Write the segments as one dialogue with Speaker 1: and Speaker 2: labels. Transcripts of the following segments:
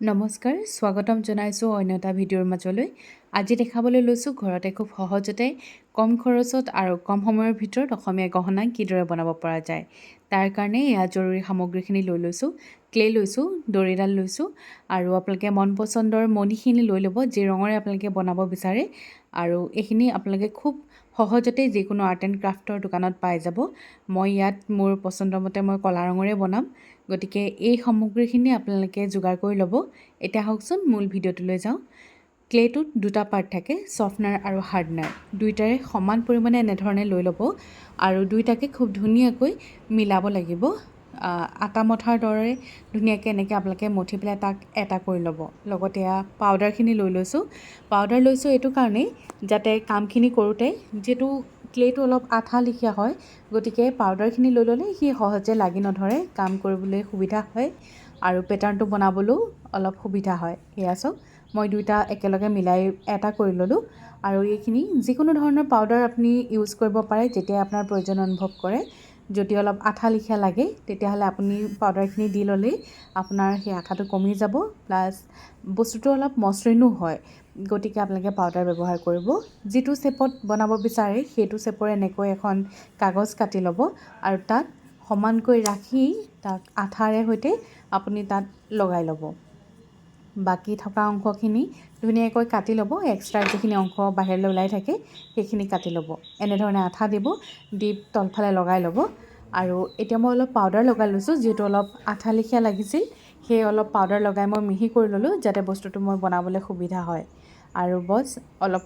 Speaker 1: নমস্কাৰ, স্বাগতম জনাইছোঁ অন্য এটা ভিডিঅ'ৰ মাজলৈ। আজি দেখাবলৈ লৈছোঁ ঘৰতে খুব সহজতে কম খৰচত আৰু কম সময়ৰ ভিতৰত অসমীয়া গহনা কিদৰে বনাব পৰা যায়। তাৰ কাৰণে এয়া জৰুৰী সামগ্ৰীখিনি লৈ লৈছোঁ। ক্লে লৈছোঁ, দৰিডাল লৈছোঁ আৰু আপোনালোকে মন পচন্দৰ মণিখিনি লৈ ল'ব, যি ৰঙৰে আপোনালোকে বনাব বিচাৰে। আৰু এইখিনি আপোনালোকে খুব সহজতে যিকোনো আৰ্ট এণ্ড ক্ৰাফ্টৰ দোকানত পাই যাব। মই ইয়াত মোৰ পচন্দৰ মতে মই কলা ৰঙৰে বনাম, গতিকে এই সামগ্ৰীখিনি আপোনালোকে যোগাৰ কৰি ল'ব। এতিয়া আহকচোন মূল ভিডিঅ'টোলৈ যাওঁ। ক্লেটোত দুটা পাৰ্ট থাকে, ছফ্টনাৰ আৰু হাৰ্ডনাৰ। দুইটাৰে সমান পৰিমাণে এনেধৰণে লৈ ল'ব আৰু দুইটাকে খুব ধুনীয়াকৈ মিলাব লাগিব। আটা মঠাৰ দৰে ধুনীয়াকৈ এনেকৈ আপোনালোকে মঠি পেলাই তাক এটা কৰি ল'ব। লগতে পাউডাৰখিনি লৈ লৈছোঁ। পাউডাৰ লৈছোঁ এইটো কাৰণেই যাতে কামখিনি কৰোঁতে, যিহেতু ক্লেটো অলপ আঠা লেখীয়া হয়, গতিকে পাউডাৰখিনি লৈ ল'লে সি সহজে লাগি নধৰে, কাম কৰিবলৈ সুবিধা হয় আৰু পেটাৰ্ণটো বনাবলৈও অলপ সুবিধা হয়। এয়া চাওক, মই দুইটা একেলগে মিলাই এটা কৰি ল'লোঁ আৰু এইখিনি যিকোনো ধৰণৰ পাউডাৰ আপুনি ইউজ কৰিব পাৰে যেতিয়া আপোনাৰ প্ৰয়োজন অনুভৱ কৰে। যদি অলপ আঠা লেখীয়া লাগে তেতিয়াহ'লে আপুনি পাউডাৰখিনি দি ল'লেই আপোনাৰ সেই আঠাটো কমি যাব, প্লাছ বস্তুটো অলপ মসৃণো হয়। গতিকে আপোনালোকে পাউডাৰ ব্যৱহাৰ কৰিব। যিটো শ্বেপত বনাব বিচাৰে সেইটো শ্বেপৰ এনেকৈ এখন কাগজ কাটি ল'ব আৰু তাত সমানকৈ ৰাখি তাক আঠাৰে সৈতে আপুনি তাত লগাই ল'ব। বাকী থকা অংশখিনি ধুনীয়াকৈ কাটি ল'ব। এক্সট্ৰা যিখিনি অংশ বাহিৰলৈ ওলাই থাকে সেইখিনি কাটি ল'ব। এনেধৰণে আঠা দিব, দি তলফালে লগাই ল'ব। আৰু এতিয়া মই অলপ পাউডাৰ লগাই লৈছোঁ, যিহেতু অলপ আঠা লেখীয়া লাগিছিল, সেই অলপ পাউডাৰ লগাই মই মিহি কৰি ল'লোঁ যাতে বস্তুটো মই বনাবলৈ সুবিধা হয়। আৰু বছ অলপ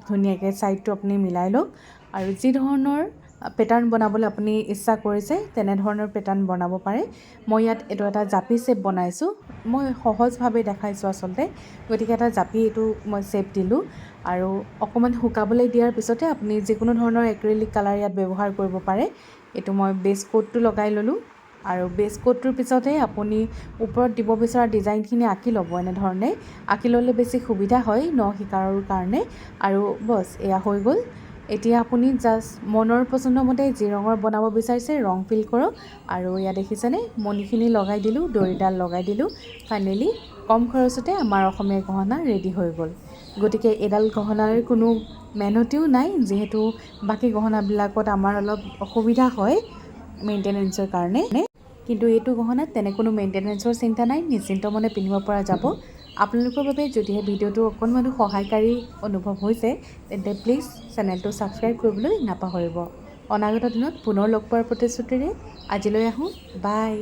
Speaker 1: ধুনীয়াকৈ ছাইডটো আপুনি মিলাই লওক আৰু যি ধৰণৰ পেটাৰ্ণ বনাবলৈ আপুনি ইচ্ছা কৰিছে তেনেধৰণৰ পেটাৰ্ণ বনাব পাৰে। মই ইয়াত এইটো এটা জাপি শ্বেপ বনাইছোঁ। মই সহজভাৱে দেখাইছোঁ আচলতে, গতিকে এটা জাপি এইটো মই শ্বেপ দিলোঁ আৰু অকণমান শুকাবলৈ দিয়াৰ পিছতে আপুনি যিকোনো ধৰণৰ এক্ৰিলিক কালাৰ ইয়াত ব্যৱহাৰ কৰিব পাৰে। এইটো মই বেছ কোটটো লগাই ল'লোঁ আৰু বেছ কোটটোৰ পিছতে আপুনি ওপৰত দিব বিচৰা ডিজাইনখিনি আঁকি ল'ব। এনেধৰণে আঁকি ল'লে বেছি সুবিধা হয় শিকাৰৰ কাৰণে। আৰু বছ এয়া হৈ গ'ল। এতিয়া আপুনি জাষ্ট মনৰ পচন্দৰ মতে যি ৰঙৰ বনাব বিচাৰিছে ৰং ফিল কৰক। আৰু ইয়াত দেখিছেনে মণিখিনি লগাই দিলোঁ, দৰিডাল লগাই দিলোঁ। ফাইনেলি কম খৰচতে আমাৰ অসমীয়া গহনা ৰেডি হৈ গ'ল। গতিকে এইডাল গহনাৰ কোনো মেহনতিও নাই, যিহেতু বাকী গহনাবিলাকত আমাৰ অলপ অসুবিধা হয় মেইনটেনেঞ্চৰ কাৰণে। কিন্তু এইটো গহনাত তেনে কোনো মেইনটেনেঞ্চৰ চিন্তা নাই, নিশ্চিন্ত মনে পিন্ধিব পৰা যাব। আপোনালোকৰ বাবে যদিহে ভিডিঅ'টো অকণমানো সহায়কাৰী অনুভৱ হৈছে তেন্তে প্লিজ চেনেলটো ছাবস্ক্ৰাইব কৰিবলৈ নাপাহৰিব। অনাগত দিনত পুনৰ লগ পোৱাৰ প্ৰতিশ্ৰুতিৰে আজিলৈ আহোঁ। বাই।